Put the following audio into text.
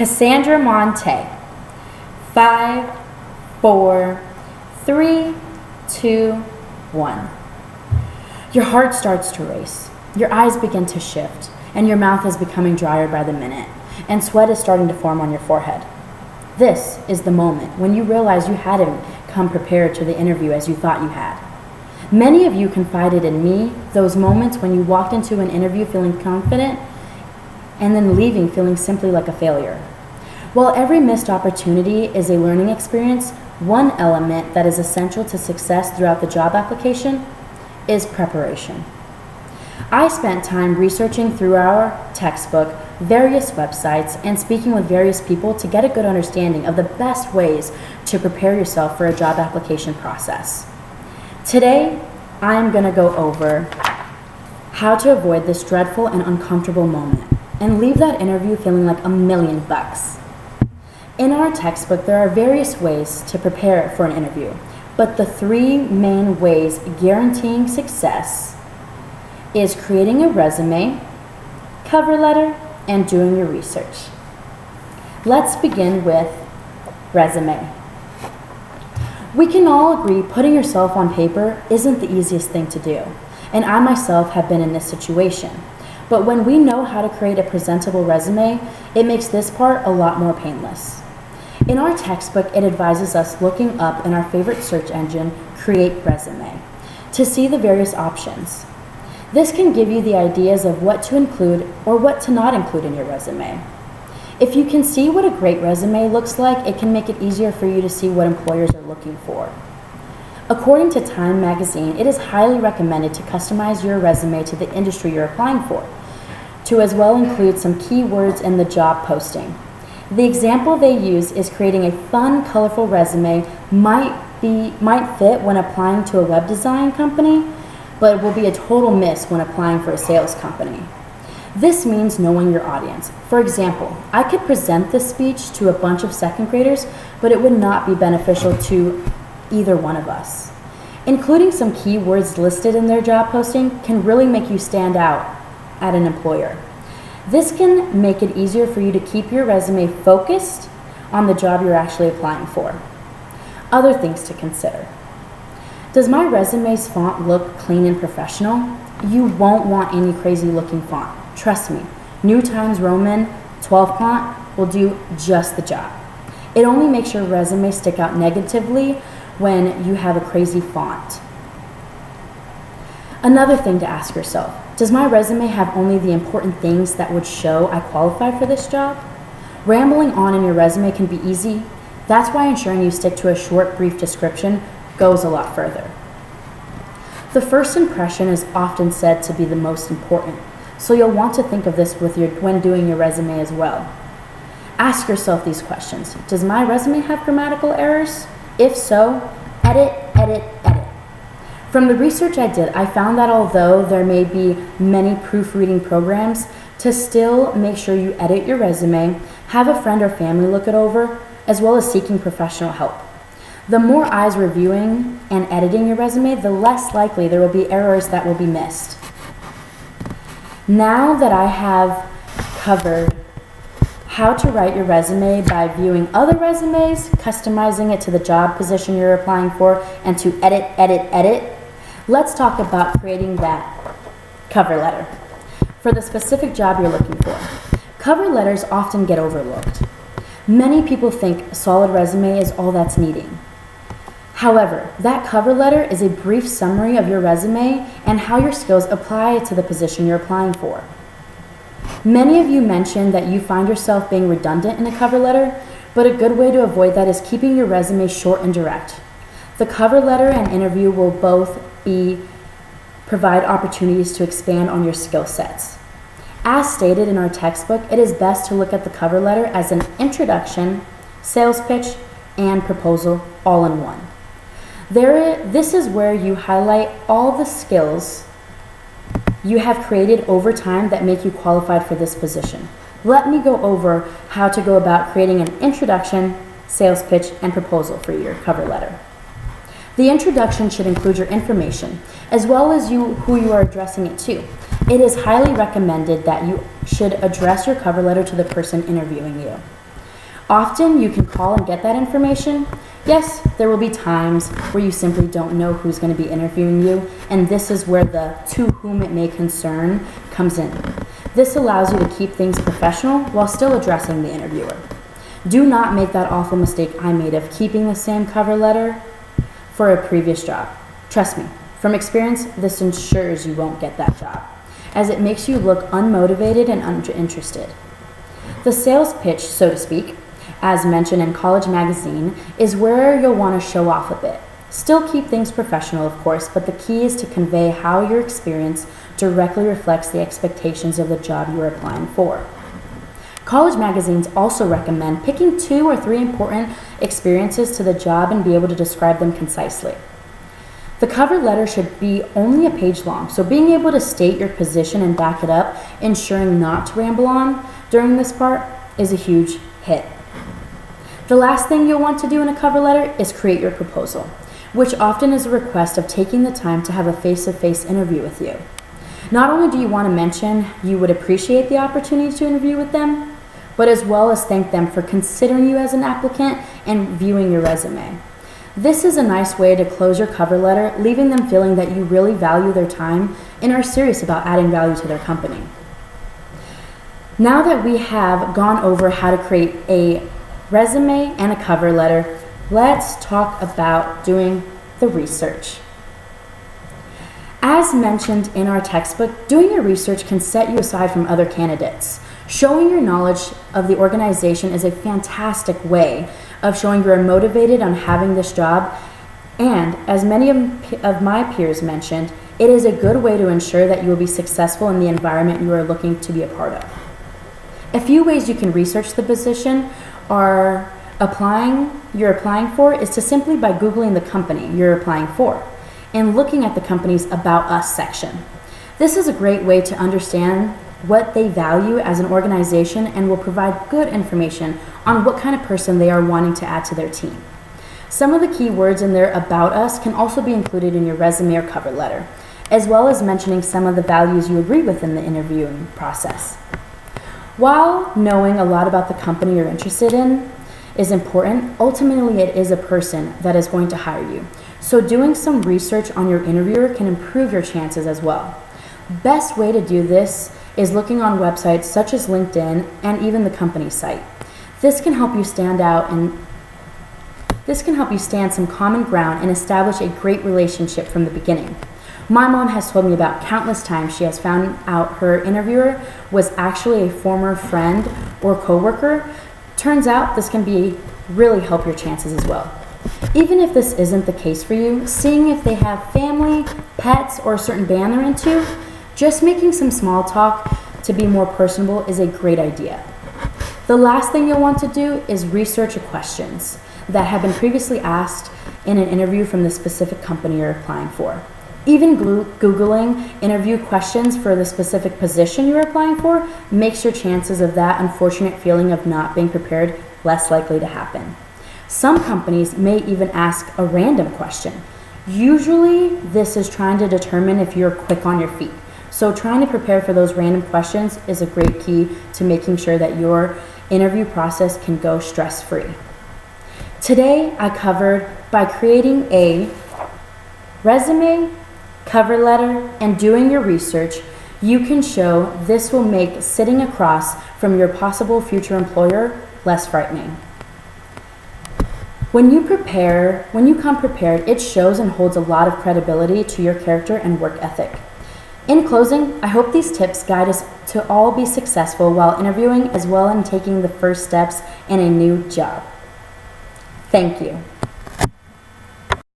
Cassandra Monteilh. 5, 4, 3, 2, 1. Your heart starts to race. Your eyes begin to shift, and your mouth is becoming drier by the minute, and sweat is starting to form on your forehead. This is the moment when you realize you hadn't come prepared to the interview as you thought you had. Many of you confided in me those moments when you walked into an interview feeling confident and then leaving feeling simply like a failure. While every missed opportunity is a learning experience, one element that is essential to success throughout the job application is preparation. I spent time researching through our textbook, various websites, and speaking with various people to get a good understanding of the best ways to prepare yourself for a job application process. Today, I'm going to go over how to avoid this dreadful and uncomfortable moment and leave that interview feeling like $1,000,000. In our textbook, there are various ways to prepare for an interview, but the 3 main ways guaranteeing success is creating a resume, cover letter, and doing your research. Let's begin with resume. We can all agree putting yourself on paper isn't the easiest thing to do, and I myself have been in this situation. But when we know how to create a presentable resume, it makes this part a lot more painless. In our textbook, it advises us looking up in our favorite search engine, Create Resume, to see the various options. This can give you the ideas of what to include or what to not include in your resume. If you can see what a great resume looks like, it can make it easier for you to see what employers are looking for. According to Time magazine, it is highly recommended to customize your resume to the industry you're applying for, to as well include some keywords in the job posting. The example they use is creating a fun, colorful resume might fit when applying to a web design company, but it will be a total miss when applying for a sales company. This means knowing your audience. For example, I could present this speech to a bunch of second graders, but it would not be beneficial to either one of us. Including some keywords listed in their job posting can really make you stand out at an employer. This can make it easier for you to keep your resume focused on the job you're actually applying for. Other things to consider. Does my resume's font look clean and professional? You won't want any crazy looking font. Trust me, New Times Roman 12 font will do just the job. It only makes your resume stick out negatively when you have a crazy font. Another thing to ask yourself, does my resume have only the important things that would show I qualify for this job? Rambling on in your resume can be easy. That's why ensuring you stick to a short, brief description goes a lot further. The first impression is often said to be the most important, so you'll want to think of this when doing your resume as well. Ask yourself these questions. Does my resume have grammatical errors? If so, edit, edit, edit. From the research I did, I found that although there may be many proofreading programs, to still make sure you edit your resume, have a friend or family look it over, as well as seeking professional help. The more eyes reviewing and editing your resume, the less likely there will be errors that will be missed. Now that I have covered how to write your resume by viewing other resumes, customizing it to the job position you're applying for, and to edit, edit, edit, let's talk about creating that cover letter for the specific job you're looking for. Cover letters often get overlooked. Many people think a solid resume is all that's needed. However, that cover letter is a brief summary of your resume and how your skills apply to the position you're applying for. Many of you mentioned that you find yourself being redundant in a cover letter, but a good way to avoid that is keeping your resume short and direct. The cover letter and interview will both provide opportunities to expand on your skill sets. As stated in our textbook, it is best to look at the cover letter as an introduction, sales pitch, and proposal all in one. This is where you highlight all the skills you have created over time that make you qualified for this position. Let me go over how to go about creating an introduction, sales pitch, and proposal for your cover letter. The introduction should include your information, as well as who you are addressing it to. It is highly recommended that you should address your cover letter to the person interviewing you. Often you can call and get that information. Yes, there will be times where you simply don't know who's going to be interviewing you, and this is where the "to whom it may concern" comes in. This allows you to keep things professional while still addressing the interviewer. Do not make that awful mistake I made of keeping the same cover letter for a previous job. Trust me, from experience, this ensures you won't get that job, as it makes you look unmotivated and uninterested. The sales pitch, so to speak, as mentioned in College Magazine, is where you'll want to show off a bit. Still keep things professional, of course, but the key is to convey how your experience directly reflects the expectations of the job you're applying for. College magazines also recommend picking 2 or 3 important experiences to the job and be able to describe them concisely. The cover letter should be only a page long, so being able to state your position and back it up, ensuring not to ramble on during this part, is a huge hit. The last thing you'll want to do in a cover letter is create your proposal, which often is a request of taking the time to have a face-to-face interview with you. Not only do you want to mention you would appreciate the opportunity to interview with them, but as well as thank them for considering you as an applicant and viewing your resume. This is a nice way to close your cover letter, leaving them feeling that you really value their time and are serious about adding value to their company. Now that we have gone over how to create a resume and a cover letter, let's talk about doing the research. As mentioned in our textbook, doing your research can set you aside from other candidates. Showing your knowledge of the organization is a fantastic way of showing you're motivated on having this job, and as many of my peers mentioned, it is a good way to ensure that you will be successful in the environment you are looking to be a part of. A few ways you can research the position you're applying for is to simply by Googling the company you're applying for and looking at the company's About Us section. This is a great way to understand what they value as an organization and will provide good information on what kind of person they are wanting to add to their team. Some of the key words in their About Us can also be included in your resume or cover letter, as well as mentioning some of the values you agree with in the interviewing process. While knowing a lot about the company you're interested in is important, ultimately it is a person that is going to hire you. So doing some research on your interviewer can improve your chances as well. Best way to do this is looking on websites such as LinkedIn and even the company site. This can help you stand some common ground and establish a great relationship from the beginning. My mom has told me about countless times she has found out her interviewer was actually a former friend or coworker. Turns out this can really help your chances as well. Even if this isn't the case for you, seeing if they have family, pets, or a certain band they're into, just making some small talk to be more personable is a great idea. The last thing you'll want to do is research questions that have been previously asked in an interview from the specific company you're applying for. Even Googling interview questions for the specific position you're applying for makes your chances of that unfortunate feeling of not being prepared less likely to happen. Some companies may even ask a random question. Usually, this is trying to determine if you're quick on your feet. So trying to prepare for those random questions is a great key to making sure that your interview process can go stress-free. Today, I covered by creating a resume, cover letter, and doing your research, you can show this will make sitting across from your possible future employer less frightening. When you come prepared, it shows and holds a lot of credibility to your character and work ethic. In closing, I hope these tips guide us to all be successful while interviewing as well as in taking the first steps in a new job. Thank you.